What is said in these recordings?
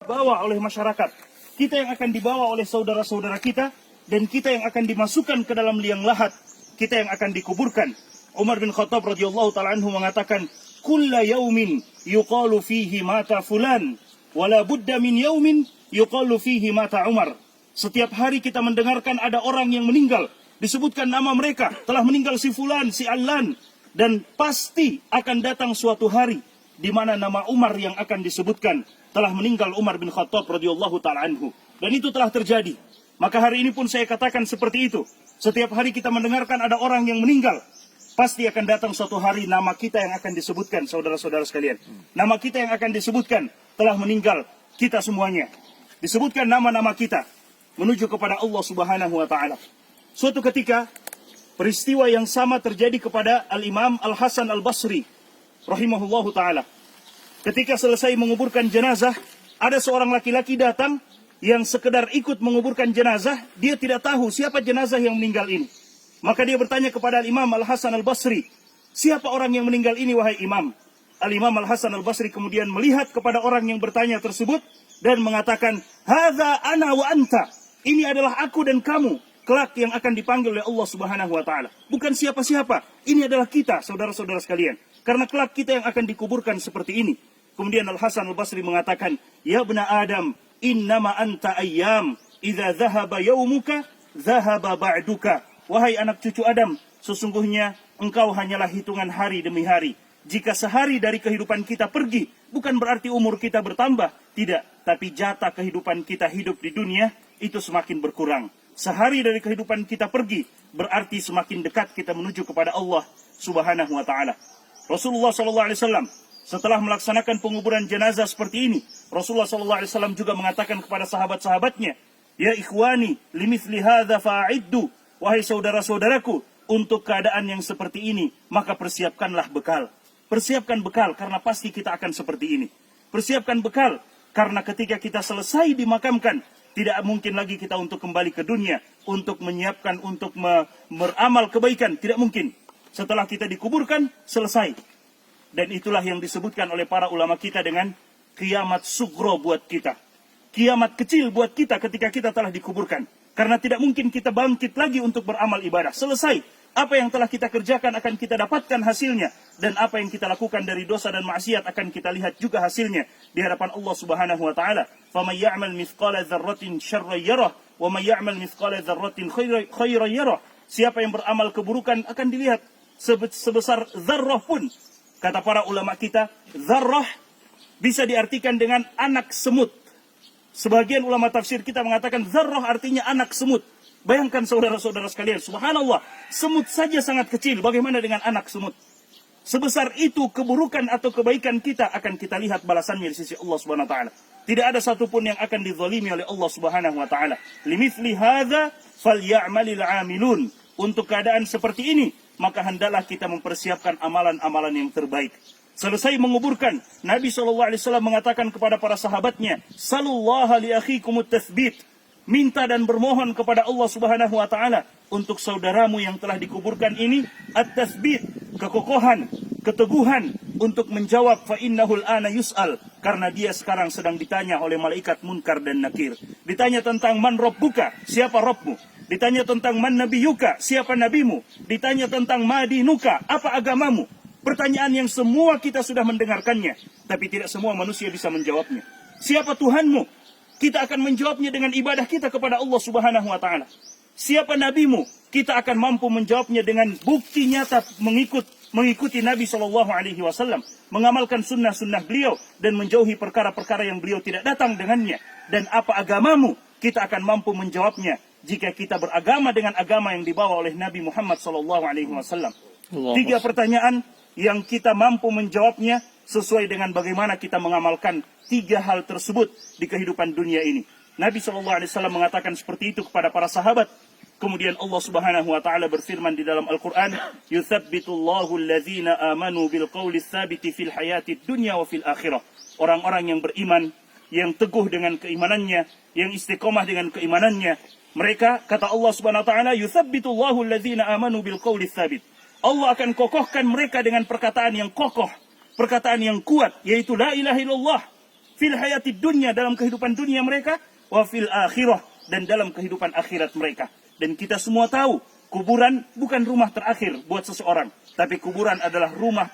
dibawa oleh masyarakat, kita yang akan dibawa oleh saudara-saudara kita, dan kita yang akan dimasukkan ke dalam liang lahat, kita yang akan dikuburkan. Umar bin Khattab radhiyallahu ta'ala anhu mengatakan, kulla yaumin yuqalu fihi mata fulan, wala budda min yaumin yuqalu fihi mata Umar. Setiap hari kita mendengarkan ada orang yang meninggal, disebutkan nama mereka, telah meninggal si fulan, si allan, dan pasti akan datang suatu hari di mana nama Umar yang akan disebutkan, telah meninggal Umar bin Khattab radhiyallahu ta'ala anhu. Dan itu telah terjadi. Maka hari ini pun saya katakan seperti itu. Setiap hari kita mendengarkan ada orang yang meninggal, pasti akan datang suatu hari nama kita yang akan disebutkan, saudara-saudara sekalian. Nama kita yang akan disebutkan, telah meninggal kita semuanya. Disebutkan nama-nama kita menuju kepada Allah Subhanahu wa ta'ala. Suatu ketika, peristiwa yang sama terjadi kepada Al-Imam Al-Hasan Al-Basri rahimahullahu ta'ala. Ketika selesai menguburkan jenazah, ada seorang laki-laki datang yang sekedar ikut menguburkan jenazah. Dia tidak tahu siapa jenazah yang meninggal ini. Maka dia bertanya kepada Al-Imam Al-Hasan Al-Basri, siapa orang yang meninggal ini wahai imam? Al-Imam Al-Hasan Al-Basri kemudian melihat kepada orang yang bertanya tersebut dan mengatakan, hadza ana wa anta. Ini adalah aku dan kamu, kelak yang akan dipanggil oleh Allah Subhanahu wa ta'ala. Bukan siapa-siapa, ini adalah kita, saudara-saudara sekalian. Karena kelak kita yang akan dikuburkan seperti ini. Kemudian Al-Hasan Al-Basri mengatakan, ya bna Adam, innama anta ayyam, idza dhahaba yaumuka, dhahaba ba'duka. Wahai anak cucu Adam, sesungguhnya engkau hanyalah hitungan hari demi hari. Jika sehari dari kehidupan kita pergi, bukan berarti umur kita bertambah. Tidak, tapi jatah kehidupan kita hidup di dunia, itu semakin berkurang. Sehari dari kehidupan kita pergi, berarti semakin dekat kita menuju kepada Allah Subhanahu wa ta'ala. Rasulullah SAW setelah melaksanakan penguburan jenazah seperti ini, Rasulullah SAW juga mengatakan kepada sahabat-sahabatnya, ya ikhwani, limithli hadza fa'iddu. Wahai saudara-saudaraku, untuk keadaan yang seperti ini, maka persiapkanlah bekal. Persiapkan bekal, karena pasti kita akan seperti ini. Persiapkan bekal, karena ketika kita selesai dimakamkan, tidak mungkin lagi kita untuk kembali ke dunia, untuk menyiapkan, untuk beramal kebaikan. Tidak mungkin. Setelah kita dikuburkan, selesai. Dan itulah yang disebutkan oleh para ulama kita dengan kiamat sugro buat kita. Kiamat kecil buat kita ketika kita telah dikuburkan. Karena tidak mungkin kita bangkit lagi untuk beramal ibadah. Selesai. Apa yang telah kita kerjakan akan kita dapatkan hasilnya. Dan apa yang kita lakukan dari dosa dan maksiat akan kita lihat juga hasilnya di hadapan Allah Subhanahu wa ta'ala. فَمَنْ يَعْمَلْ مِثْقَالَ ذَرَّةٍ شَرًّا يَرَهُ وَمَنْ يَعْمَلْ مِثْقَالَ ذَرَّةٍ خَيْرًا يَرَهُ. Siapa yang beramal keburukan akan dilihat sebesar zarrah pun. Kata para ulama kita, zarrah bisa diartikan dengan anak semut. Sebagian ulama tafsir kita mengatakan zarrah artinya anak semut. Bayangkan saudara-saudara sekalian, subhanallah, semut saja sangat kecil, bagaimana dengan anak semut? Sebesar itu keburukan atau kebaikan kita akan kita lihat balasannya di sisi Allah Subhanahu wa taala. Tidak ada satupun yang akan dizalimi oleh Allah Subhanahu wa taala. Limithli hadza falyamalil amilun. Untuk keadaan seperti ini, maka hendaklah kita mempersiapkan amalan-amalan yang terbaik. Selesai menguburkan, Nabi SAW mengatakan kepada para sahabatnya, Salullaha li akhikumut tathbit. Minta dan bermohon kepada Allah Subhanahu wa ta'ala untuk saudaramu yang telah dikuburkan ini, at-tathbit, kekokohan, keteguhan untuk menjawab fa innahul ana yus'al, karena dia sekarang sedang ditanya oleh malaikat Munkar dan Nakir. Ditanya tentang man rabbuka, siapa Rabbmu? Ditanya tentang man nabiyuka, siapa nabimu? Ditanya tentang madinuka, apa agamamu? Pertanyaan yang semua kita sudah mendengarkannya, tapi tidak semua manusia bisa menjawabnya. Siapa Tuhanmu? Kita akan menjawabnya dengan ibadah kita kepada Allah Subhanahu wa ta'ala. Siapa nabimu? Kita akan mampu menjawabnya dengan bukti nyata mengikuti Nabi SAW, mengamalkan sunnah-sunnah beliau dan menjauhi perkara-perkara yang beliau tidak datang dengannya. Dan apa agamamu? Kita akan mampu menjawabnya jika kita beragama dengan agama yang dibawa oleh Nabi Muhammad SAW. 3 pertanyaan yang kita mampu menjawabnya sesuai dengan bagaimana kita mengamalkan 3 hal tersebut di kehidupan dunia ini. Nabi SAW mengatakan seperti itu kepada para sahabat. Kemudian Allah Subhanahu wa taala berfirman di dalam Al-Qur'an, "Yutsabbitullahu alladzina amanu bil qawli tsabiti fil hayatid dunya wa fil akhirah." Orang-orang yang beriman, yang teguh dengan keimanannya, yang istiqomah dengan keimanannya, mereka, kata Allah Subhanahu wa taala, "Yutsabbitullahu alladzina amanu bil qawli tsabit." Allah akan kokohkan mereka dengan perkataan yang kokoh, perkataan yang kuat, yaitu la ilaha illallah. fil hayatid dunya, dalam kehidupan dunia mereka, wa fil akhirah, dan dalam kehidupan akhirat mereka. Dan kita semua tahu, kuburan bukan rumah terakhir buat seseorang, tapi kuburan adalah rumah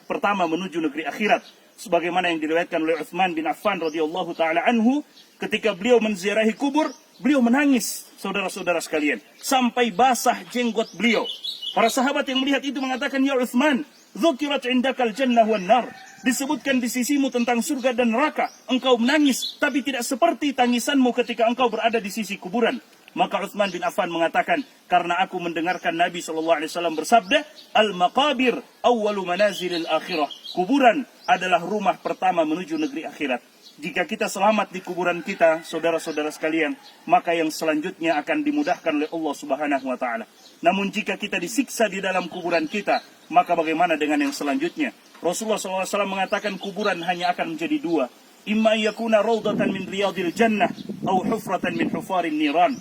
pertama menuju negeri akhirat. Sebagaimana yang diriwayatkan oleh Utsman bin Affan radhiyallahu taala anhu, ketika beliau menziarahi kubur, beliau menangis, saudara-saudara sekalian, sampai basah jenggot beliau. Para sahabat yang melihat itu mengatakan, ya Utsman, dzukirat indakal jannah wan nar, disebutkan di sisimu tentang surga dan neraka, engkau menangis, tapi tidak seperti tangisanmu ketika engkau berada di sisi kuburan. Maka Utsman bin Affan mengatakan, karena aku mendengarkan Nabi SAW bersabda, al-maqabir awwalu manazilil akhirah. Kuburan adalah rumah pertama menuju negeri akhirat. Jika kita selamat di kuburan kita, saudara-saudara sekalian, maka yang selanjutnya akan dimudahkan oleh Allah Subhanahu wa taala. Namun jika kita disiksa di dalam kuburan kita, maka bagaimana dengan yang selanjutnya? Rasulullah SAW mengatakan kuburan hanya akan menjadi dua. Imma yakuna raudatan min riyadil jannah, atau hufratan min hufarin niran.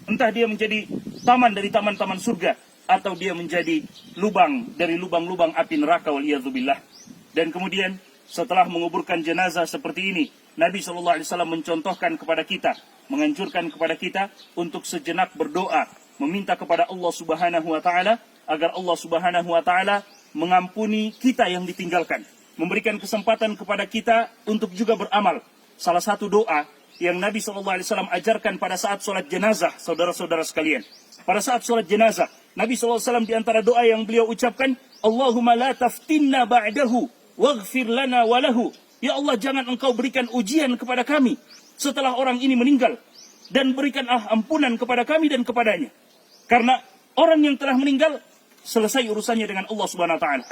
Entah dia menjadi taman dari taman-taman surga, atau dia menjadi lubang dari lubang-lubang api neraka, waliyadzubillah. Dan kemudian setelah menguburkan jenazah seperti ini, Nabi SAW mencontohkan kepada kita, menganjurkan kepada kita untuk sejenak berdoa, meminta kepada Allah Subhanahu wa taala agar Allah Subhanahu wa taala mengampuni kita yang ditinggalkan, memberikan kesempatan kepada kita untuk juga beramal. Salah satu doa yang Nabi SAW ajarkan pada saat sholat jenazah, saudara-saudara sekalian. Pada saat sholat jenazah, Nabi SAW di antara doa yang beliau ucapkan, Allahumma la taftinna ba'dahu, waghfir lana walahu. Ya Allah, jangan engkau berikan ujian kepada kami setelah orang ini meninggal, dan berikanlah ampunan kepada kami dan kepadanya. Karena orang yang telah meninggal, selesai urusannya dengan Allah Subhanahu wa taala.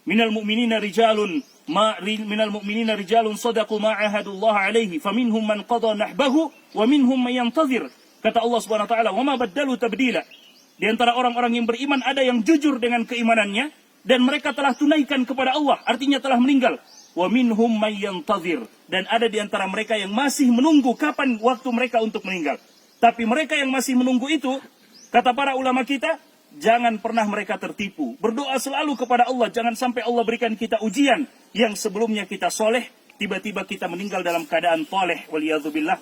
Minal mu'minina rijalun sadaqu ma ahadullah alaihi faminhum man qada nahbahu wa minhum man yantazir. Kata Allah Subhanahu wa taala, "Wa ma baddalu tabdila." Di antara orang-orang yang beriman ada yang jujur dengan keimanannya dan mereka telah tunaikan kepada Allah, artinya telah meninggal. Wa minhum man yantazir, dan ada di antara mereka yang masih menunggu kapan waktu mereka untuk meninggal. Tapi mereka yang masih menunggu itu, kata para ulama kita, jangan pernah mereka tertipu. Berdoa selalu kepada Allah. Jangan sampai Allah berikan kita ujian yang sebelumnya kita soleh, tiba-tiba kita meninggal dalam keadaan toleh. Waliyadzubillah.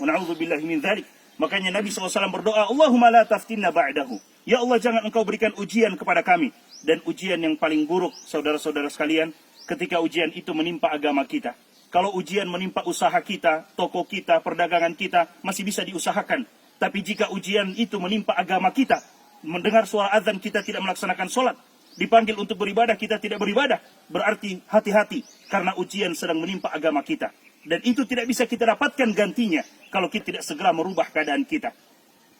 Na'udzubillah min dzalik. Makanya Nabi SAW berdoa, Allahumma la taftinna ba'dahu. Ya Allah, jangan engkau berikan ujian kepada kami. Dan ujian yang paling buruk, saudara-saudara sekalian, ketika ujian itu menimpa agama kita. Kalau ujian menimpa usaha kita, toko kita, perdagangan kita, masih bisa diusahakan. Tapi jika ujian itu menimpa agama kita, mendengar suara azan kita tidak melaksanakan sholat, dipanggil untuk beribadah kita tidak beribadah, berarti hati-hati karena ujian sedang menimpa agama kita. Dan itu tidak bisa kita dapatkan gantinya kalau kita tidak segera merubah keadaan kita.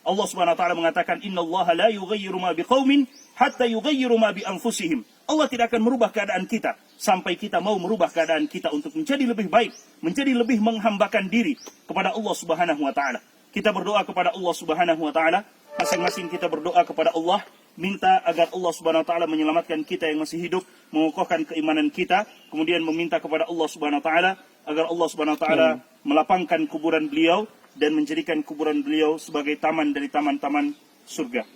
Allah Subhanahu wa taala mengatakan, "Innallaha la yughayyiru ma biqaumin hatta yughayyiru ma bi anfusihim." Allah tidak akan merubah keadaan kita sampai kita mau merubah keadaan kita untuk menjadi lebih baik, menjadi lebih menghambakan diri kepada Allah Subhanahu wa taala. Kita berdoa kepada Allah Subhanahu wa taala, masing-masing kita berdoa kepada Allah, minta agar Allah Subhanahu wa taala menyelamatkan kita yang masih hidup, mengokohkan keimanan kita, kemudian meminta kepada Allah Subhanahu wa taala agar Allah Subhanahu wa taala melapangkan kuburan beliau dan menjadikan kuburan beliau sebagai taman dari taman-taman surga.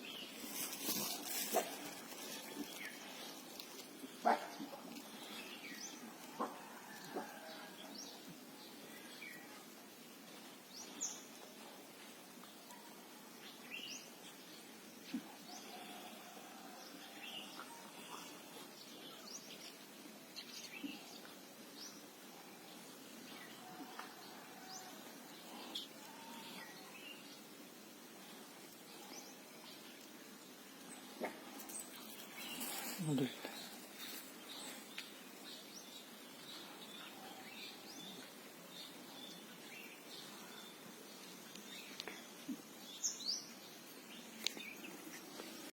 Alhamdulillah.